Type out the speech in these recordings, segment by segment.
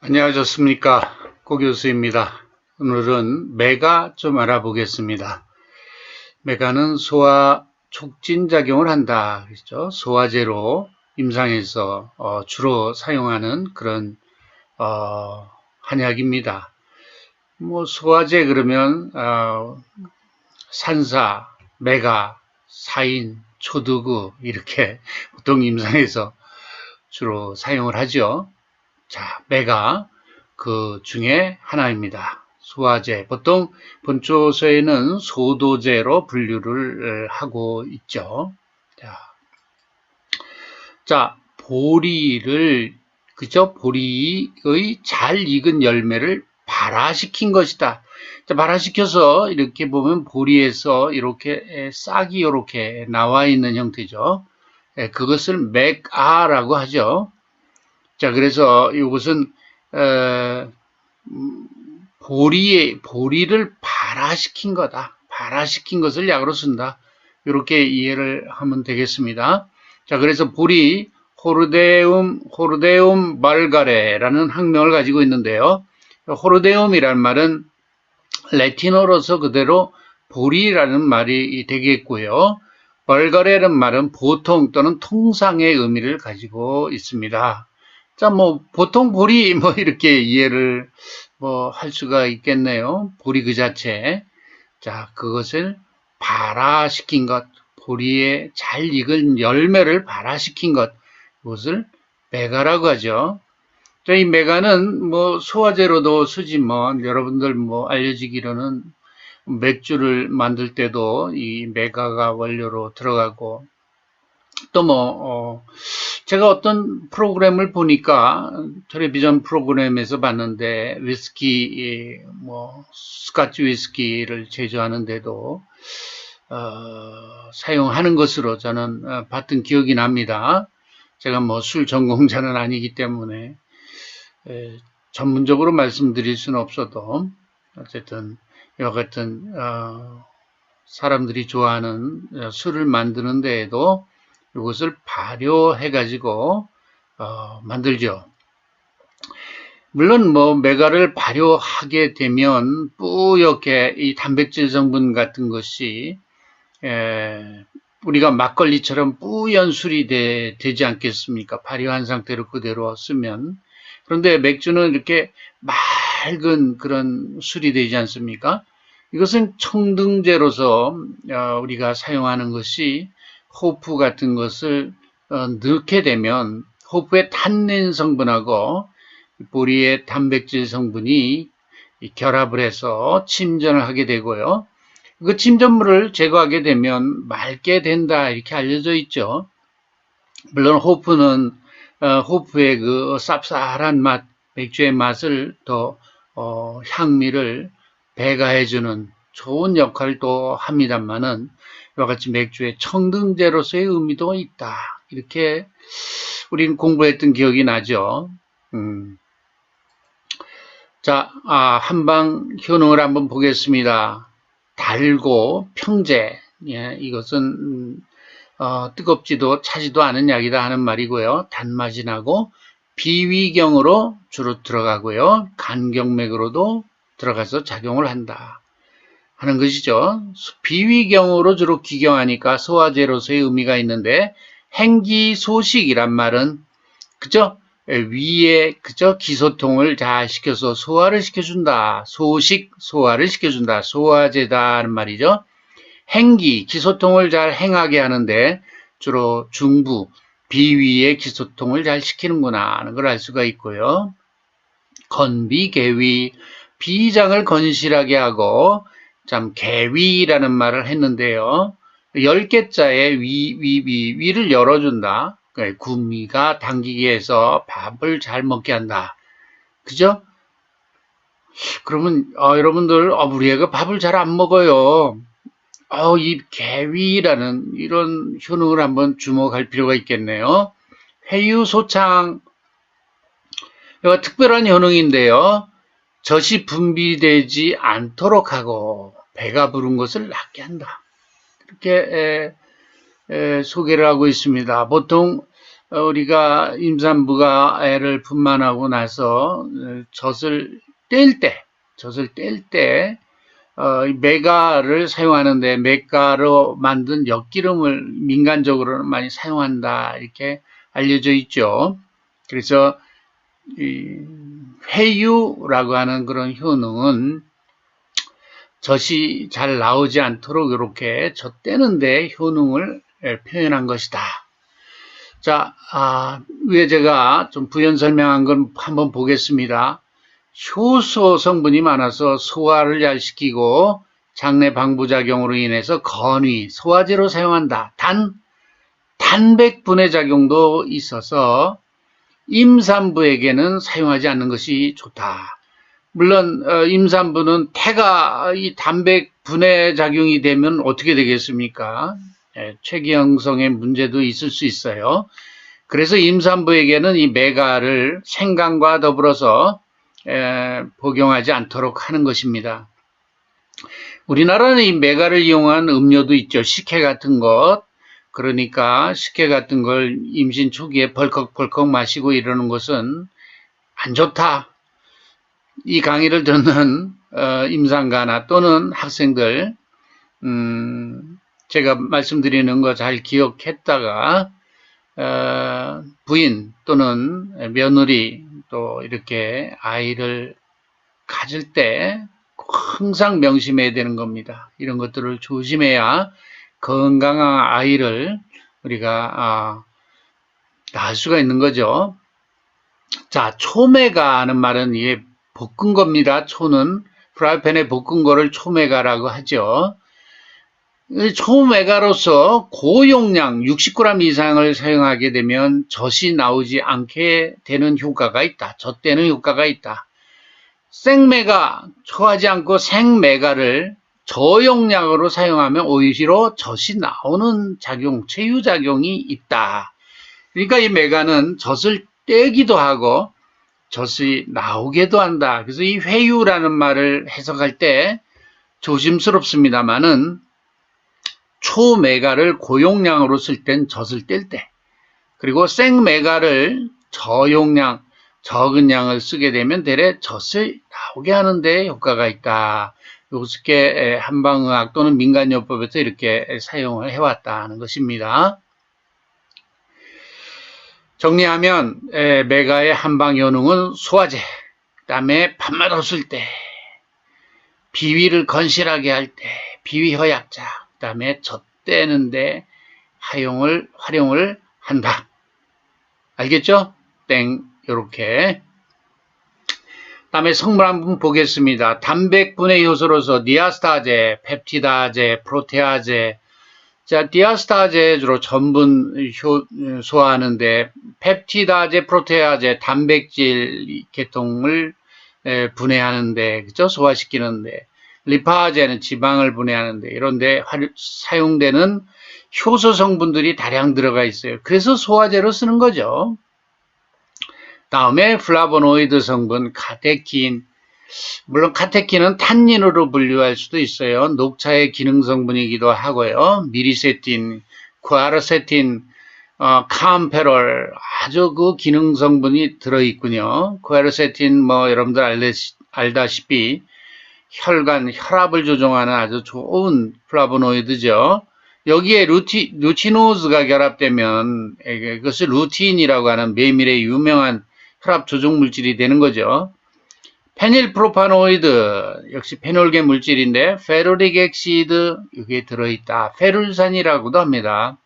안녕하셨습니까? 고 교수입니다. 오늘은 메가 좀 알아보겠습니다. 메가는 소화 촉진 작용을 한다. 그렇죠? 소화제로 임상에서 주로 사용하는 그런 한약입니다. 뭐 소화제 그러면 산사, 메가, 사인, 초두구 이렇게 보통 임상에서 주로 사용을 하죠. 자, 메가 그 중에 하나입니다. 소화제. 보통 본초서에는 소도제로 분류를 하고 있죠. 자, 보리를, 그죠? 보리의 잘 익은 열매를 발화시킨 것이다. 자, 발화시켜서 이렇게 보면 보리에서 이렇게 싹이 이렇게 나와 있는 형태죠. 그것을 맥아라고 하죠. 자, 그래서 이것은 보리를 발화시킨 거다. 발화시킨 것을 약으로 쓴다. 이렇게 이해를 하면 되겠습니다. 자, 그래서 보리 호르데움 말가레라는 학명을 가지고 있는데요. 호르데움이란 말은 라틴어로서 그대로 보리라는 말이 되겠고요. 벌거래라는 말은 보통 또는 통상의 의미를 가지고 있습니다. 자, 보통 보리, 이렇게 이해를 할 수가 있겠네요. 보리 그 자체. 자, 그것을 발화시킨 것, 보리에 잘 익은 열매를 발화시킨 것, 그것을 메가라고 하죠. 자, 이 메가는 소화제로도 쓰지만, 여러분들 알려지기로는 맥주를 만들 때도 이 메가가 원료로 들어가고, 또 제가 어떤 프로그램을 보니까 텔레비전 프로그램에서 봤는데 위스키 스카치 위스키를 제조하는데도 사용하는 것으로 저는 봤던 기억이 납니다. 제가 술 전공자는 아니기 때문에 전문적으로 말씀드릴 수는 없어도 어쨌든 이와 같은 사람들이 좋아하는 술을 만드는 데에도 이것을 발효해 가지고 만들죠. 물론 메가를 발효하게 되면 뿌옇게 이 단백질 성분 같은 것이 우리가 막걸리처럼 뿌연 술이 되지 않겠습니까? 발효한 상태로 그대로 쓰면. 그런데 맥주는 이렇게 맑은 그런 술이 되지 않습니까? 이것은 청등제로서 우리가 사용하는 것이 호프 같은 것을 넣게 되면 호프의 탄닌 성분하고 보리의 단백질 성분이 결합을 해서 침전을 하게 되고요. 그 침전물을 제거하게 되면 맑게 된다 이렇게 알려져 있죠. 물론 호프는 호프의 그 쌉쌀한 맛, 맥주의 맛을 더 향미를 배가해주는 좋은 역할도 합니다만은 이와 같이 맥주의 청등제로서의 의미도 있다. 이렇게 우리는 공부했던 기억이 나죠. 자, 한방 효능을 한번 보겠습니다. 달고 평제. 예, 이것은 뜨겁지도 차지도 않은 약이다 하는 말이고요. 단맛이 나고 비위경으로 주로 들어가고요. 간경맥으로도 들어가서 작용을 한다 하는 것이죠. 비위경으로 주로 기경하니까 소화제로서의 의미가 있는데 행기소식이란 말은 그죠? 위에 그죠? 기소통을 잘 시켜서 소화를 시켜준다. 소화를 시켜준다. 소화제다는 말이죠. 행기, 기소통을 잘 행하게 하는데 주로 중부, 비위의 기소통을 잘 시키는구나 하는 걸 알 수가 있고요. 건비, 개위, 비장을 건실하게 하고 참 개위라는 말을 했는데요. 10개자에 위를 열어준다. 구미가 당기게 해서 밥을 잘 먹게 한다. 그죠? 그러면 여러분들 우리 애가 밥을 잘 안 먹어요. 이 개위라는 이런 효능을 한번 주목할 필요가 있겠네요. 회유소창, 이거 특별한 효능인데요. 젖이 분비되지 않도록 하고 배가 부른 것을 낫게 한다. 이렇게 소개를 하고 있습니다. 보통 우리가 임산부가 애를 분만하고 나서 젖을 뗄 때, 메가를 사용하는데 메가로 만든 엿기름을 민간적으로는 많이 사용한다 이렇게 알려져 있죠. 그래서 이 회유라고 하는 그런 효능은 젖이 잘 나오지 않도록 이렇게 젖 떼는데 효능을 표현한 것이다. 자, 위에 제가 좀 부연 설명한 건 한번 보겠습니다. 효소 성분이 많아서 소화를 잘 시키고 장내 방부작용으로 인해서 건위, 소화제로 사용한다. 단, 단백 분해 작용도 있어서 임산부에게는 사용하지 않는 것이 좋다. 물론 임산부는 태가 이 단백 분해 작용이 되면 어떻게 되겠습니까? 췌기형성의 문제도 있을 수 있어요. 그래서 임산부에게는 이 메가를 생강과 더불어서 복용하지 않도록 하는 것입니다. 우리나라는 이 메가를 이용한 음료도 있죠. 식혜 같은 것. 그러니까 식혜 같은 걸 임신 초기에 벌컥벌컥 마시고 이러는 것은 안 좋다. 이 강의를 듣는 임산가나 또는 학생들 제가 말씀드리는 거 잘 기억했다가 부인 또는 며느리 또 이렇게 아이를 가질 때 항상 명심해야 되는 겁니다. 이런 것들을 조심해야 건강한 아이를 우리가 낳을 수가 있는 거죠. 자, 초메가는 말은 이게 볶은 겁니다. 초는 프라이팬에 볶은 거를 초메가라고 하죠. 초메가로서 고용량 60g 이상을 사용하게 되면 젖이 나오지 않게 되는 효과가 있다. 젖되는 효과가 있다. 생메가, 초하지 않고 생메가를 저용량으로 사용하면 오히려 젖이 나오는 작용, 체유작용이 있다. 그러니까 이 메가는 젖을 떼기도 하고 젖이 나오게도 한다. 그래서 이 회유라는 말을 해석할 때 조심스럽습니다만은 초메가를 고용량으로 쓸 땐 젖을 뗄 때, 그리고 생메가를 저용량, 적은 양을 쓰게 되면 대래 젖을 나오게 하는 데 효과가 있다. 요렇게 한방의학 또는 민간요법에서 이렇게 사용을 해왔다는 것입니다. 정리하면 메가의 한방 효능은 소화제, 그 다음에 밥맛 없을 때, 비위를 건실하게 할 때, 비위 허약자, 그 다음에 젖 떼는데 활용을 한다. 알겠죠? 땡, 요렇게. 그 다음에 성분 한번 보겠습니다. 단백 분해 효소로서 디아스타제, 펩티다제, 프로테아제. 자, 디아스타제 주로 전분 소화하는데 펩티다제, 프로테아제, 단백질 계통을 분해하는데, 그죠? 소화시키는데, 리파제는 지방을 분해하는데, 이런데 사용되는 효소 성분들이 다량 들어가 있어요. 그래서 소화제로 쓰는 거죠. 다음에 플라보노이드 성분, 카테킨. 물론 카테킨은 탄닌으로 분류할 수도 있어요. 녹차의 기능 성분이기도 하고요. 미리세틴, 쿠아르세틴, 카암페롤, 아주 그 기능 성분이 들어있군요. 쿠아르세틴 여러분들 알다시피 혈압을 조종하는 아주 좋은 플라보노이드죠. 여기에 루티노즈가 결합되면 그것을 루틴이라고 하는 메밀의 유명한 혈압 조종 물질이 되는 거죠. 페닐프로파노이드 역시 페놀계 물질인데 페루릭 액시드 여기에 들어있다. 페룰산이라고도 합니다.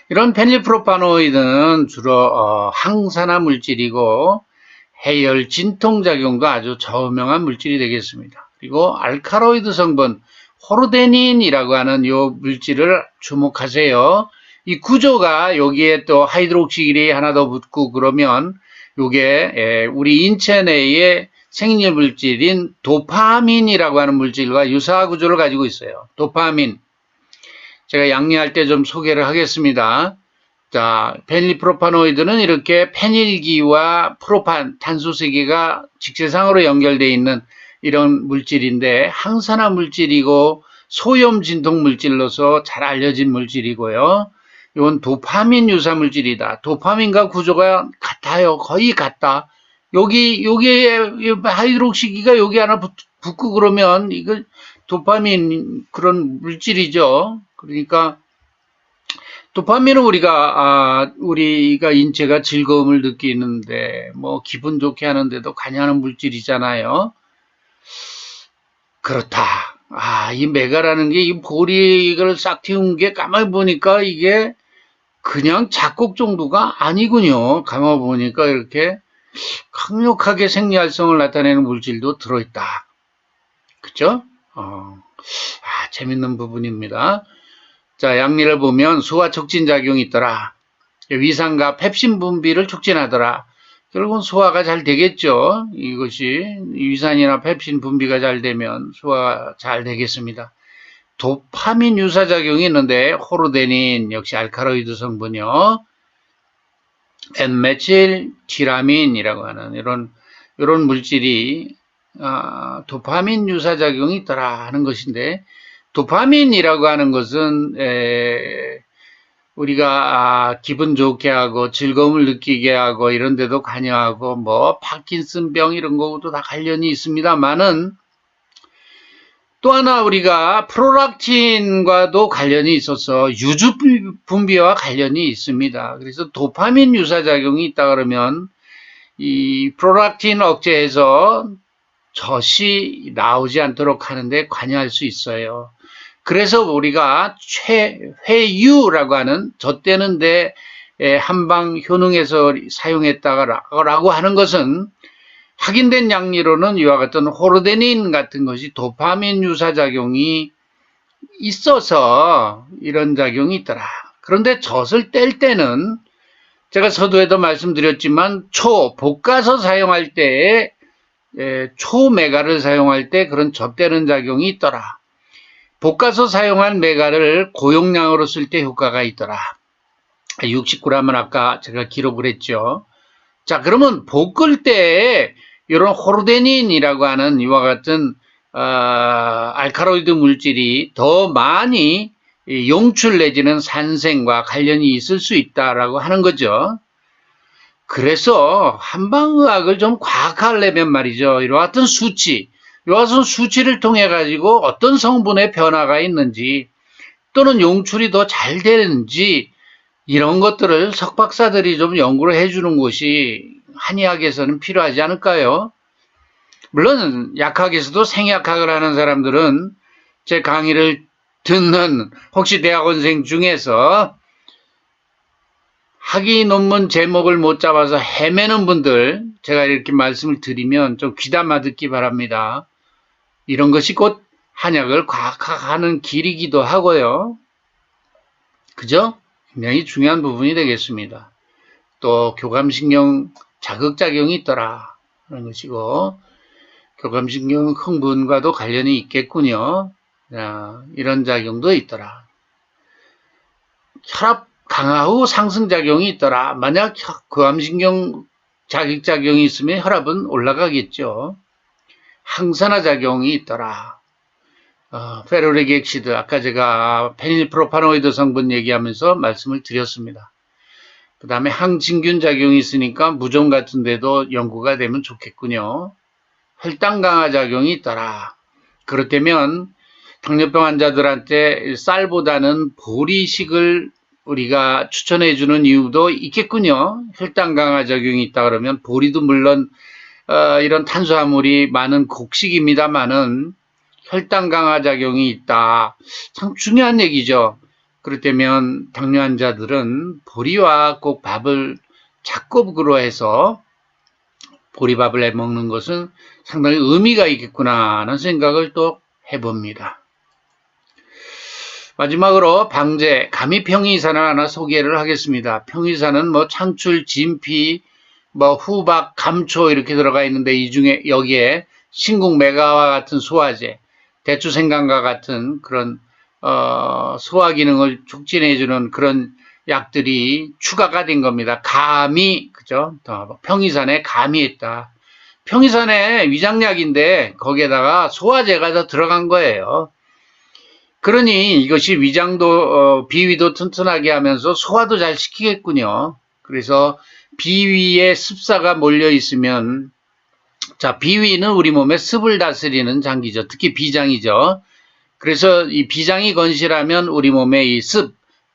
이런 페닐프로파노이드는 주로 항산화 물질이고 해열 진통작용도 아주 저명한 물질이 되겠습니다. 그리고 알카로이드 성분 호르데닌이라고 하는 이 물질을 주목하세요. 이 구조가 여기에 또 하이드록시길이 하나 더 붙고 그러면 이게 우리 인체 내의 생리 물질인 도파민이라고 하는 물질과 유사한 구조를 가지고 있어요. 도파민. 제가 양리할 때 좀 소개를 하겠습니다. 자, 페닐프로파노이드는 이렇게 페닐기와 프로판, 탄소 세개가 직세상으로 연결되어 있는 이런 물질인데 항산화 물질이고 소염 진통 물질로서 잘 알려진 물질이고요. 이건 도파민 유사 물질이다. 도파민과 구조가 같아요. 거의 같다. 여기에 하이드록시기가 여기 하나 붙고 그러면 이거 도파민 그런 물질이죠. 그러니까 도파민은 우리가 인체가 즐거움을 느끼는데 뭐 기분 좋게 하는데도 관여하는 물질이잖아요. 그렇다. 이 메가라는 게 이 보리를 싹 틔운 게 가만히 보니까 이게 그냥 작곡 정도가 아니군요. 가만히 보니까 이렇게 강력하게 생리활성을 나타내는 물질도 들어있다. 그죠? 재밌는 부분입니다. 자, 양리를 보면 소화 촉진 작용이 있더라. 위산과 펩신 분비를 촉진하더라. 결국은 소화가 잘 되겠죠. 이것이 위산이나 펩신 분비가 잘 되면 소화가 잘 되겠습니다. 도파민 유사작용이 있는데 호르데닌 역시 알카로이드 성분이요. N메칠 티라민이라고 하는 이런 물질이 도파민 유사작용이 있더라 하는 것인데, 도파민이라고 하는 것은 우리가 기분 좋게 하고 즐거움을 느끼게 하고 이런 데도 관여하고 뭐 파킨슨병 이런 거도 다 관련이 있습니다만은, 또 하나 우리가 프롤락틴과도 관련이 있어서 유주 분비와 관련이 있습니다. 그래서 도파민 유사작용이 있다 그러면 이 프롤락틴 억제해서 젖이 나오지 않도록 하는데 관여할 수 있어요. 그래서 우리가 회유라고 하는 젖대는데 한방 효능에서 사용했다라고 하는 것은 확인된 양리로는 이와 같은 호르데닌 같은 것이 도파민 유사작용이 있어서 이런 작용이 있더라. 그런데 젖을 뗄 때는 제가 서두에도 말씀드렸지만 볶아서 사용할 때 초메가를 사용할 때 그런 젖대는 작용이 있더라. 볶아서 사용한 메가를 고용량으로 쓸 때 효과가 있더라. 60g은 아까 제가 기록을 했죠. 자, 그러면 볶을 때 이런 호르데닌이라고 하는 이와 같은 알카로이드 물질이 더 많이 용출 내지는 산생과 관련이 있을 수 있다라고 하는 거죠. 그래서 한방의학을 좀 과학화하려면 말이죠. 이와 같은 수치를 통해 가지고 어떤 성분의 변화가 있는지 또는 용출이 더 잘 되는지 이런 것들을 석박사들이 좀 연구를 해주는 것이 한의학에서는 필요하지 않을까요? 물론 약학에서도 생약학을 하는 사람들은 제 강의를 듣는 혹시 대학원생 중에서 학위 논문 제목을 못 잡아서 헤매는 분들, 제가 이렇게 말씀을 드리면 좀 귀담아 듣기 바랍니다. 이런 것이 곧 한약을 과학화하는 길이기도 하고요. 그죠? 굉장히 중요한 부분이 되겠습니다. 또 교감신경 자극작용이 있더라 하는 것이고, 교감신경 흥분과도 관련이 있겠군요. 이런 작용도 있더라. 혈압 강화 후 상승작용이 있더라. 만약 교감신경 자극작용이 있으면 혈압은 올라가겠죠. 항산화 작용이 있더라. 페루릭 액시드, 아까 제가 페닐프로파노이드 성분 얘기하면서 말씀을 드렸습니다. 그 다음에 항진균 작용이 있으니까 무좀 같은 데도 연구가 되면 좋겠군요. 혈당 강화 작용이 있더라. 그렇다면 당뇨병 환자들한테 쌀보다는 보리식을 우리가 추천해 주는 이유도 있겠군요. 혈당 강화 작용이 있다 그러면 보리도 물론 이런 탄수화물이 많은 곡식입니다만은 혈당 강화 작용이 있다. 참 중요한 얘기죠. 그렇다면 당뇨 환자들은 보리와 꼭 밥을 잡곡으로 해서 보리밥을 해 먹는 것은 상당히 의미가 있겠구나 하는 생각을 또 해봅니다. 마지막으로 방제, 가미평이산을 하나 소개를 하겠습니다. 평이산은 뭐 창출, 진피, 후박, 감초 이렇게 들어가 있는데 이 중에 여기에 신국 메가와 같은 소화제, 대추 생강과 같은 그런 소화 기능을 촉진해주는 그런 약들이 추가가 된 겁니다. 감이, 그죠? 평이산에 감이 있다. 평이산에 위장약인데 거기에다가 소화제가 더 들어간 거예요. 그러니 이것이 위장도 비위도 튼튼하게 하면서 소화도 잘 시키겠군요. 그래서 비위에 습사가 몰려 있으면, 자, 비위는 우리 몸의 습을 다스리는 장기죠. 특히 비장이죠. 그래서 이 비장이 건실하면 우리 몸의 이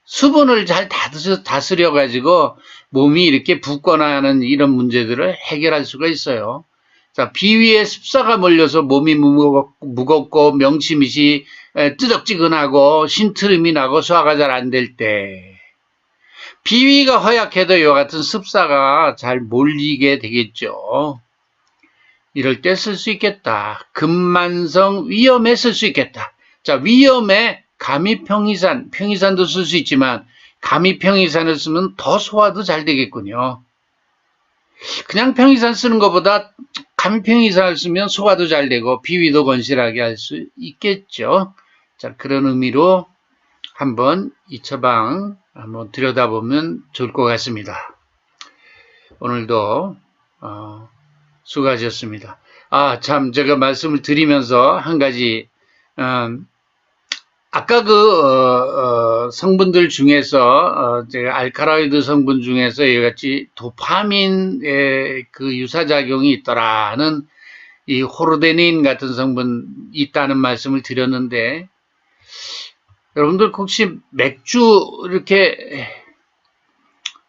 수분을 잘 다스려 가지고 몸이 이렇게 붓거나 하는 이런 문제들을 해결할 수가 있어요. 자, 비위에 습사가 몰려서 몸이 무겁고 명치밑이 뜨적지근하고 신트름이 나고 소화가 잘 안 될 때, 비위가 허약해도 이와 같은 습사가 잘 몰리게 되겠죠. 이럴 때 쓸 수 있겠다. 금만성 위염에 쓸 수 있겠다. 자, 위염에 가미평이산, 평이산도 쓸 수 있지만 가미평이산을 쓰면 더 소화도 잘 되겠군요. 그냥 평이산 쓰는 것보다 가미평이산을 쓰면 소화도 잘 되고 비위도 건실하게 할 수 있겠죠. 자, 그런 의미로 한번 이 처방 한번 들여다보면 좋을 것 같습니다. 오늘도 수고하셨습니다. 아, 참, 제가 말씀을 드리면서 한 가지, 아까 성분들 중에서, 제가 알카로이드 성분 중에서 이같이 도파민의 그 유사작용이 있더라는 이 호르데닌 같은 성분 있다는 말씀을 드렸는데, 여러분들 혹시 맥주 이렇게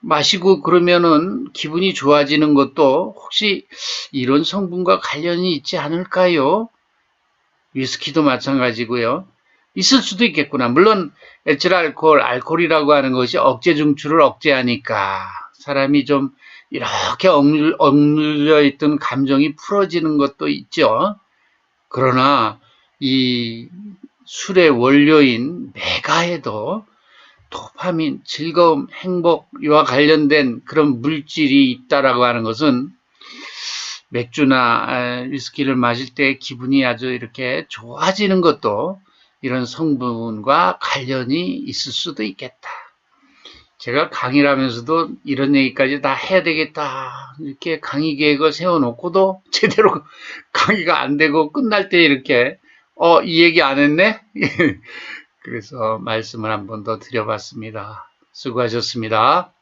마시고 그러면은 기분이 좋아지는 것도 혹시 이런 성분과 관련이 있지 않을까요? 위스키도 마찬가지고요. 있을 수도 있겠구나. 물론 에틸 알코올이라고 하는 것이 억제 중추를 억제하니까 사람이 좀 이렇게 억눌려 있던 감정이 풀어지는 것도 있죠. 그러나 이 술의 원료인 메가에도 도파민, 즐거움, 행복, 이와 관련된 그런 물질이 있다라고 하는 것은 맥주나 위스키를 마실 때 기분이 아주 이렇게 좋아지는 것도 이런 성분과 관련이 있을 수도 있겠다. 제가 강의를 하면서도 이런 얘기까지 다 해야 되겠다. 이렇게 강의 계획을 세워놓고도 제대로 강의가 안 되고 끝날 때 이렇게 이 얘기 안 했네? 그래서 말씀을 한 번 더 드려봤습니다. 수고하셨습니다.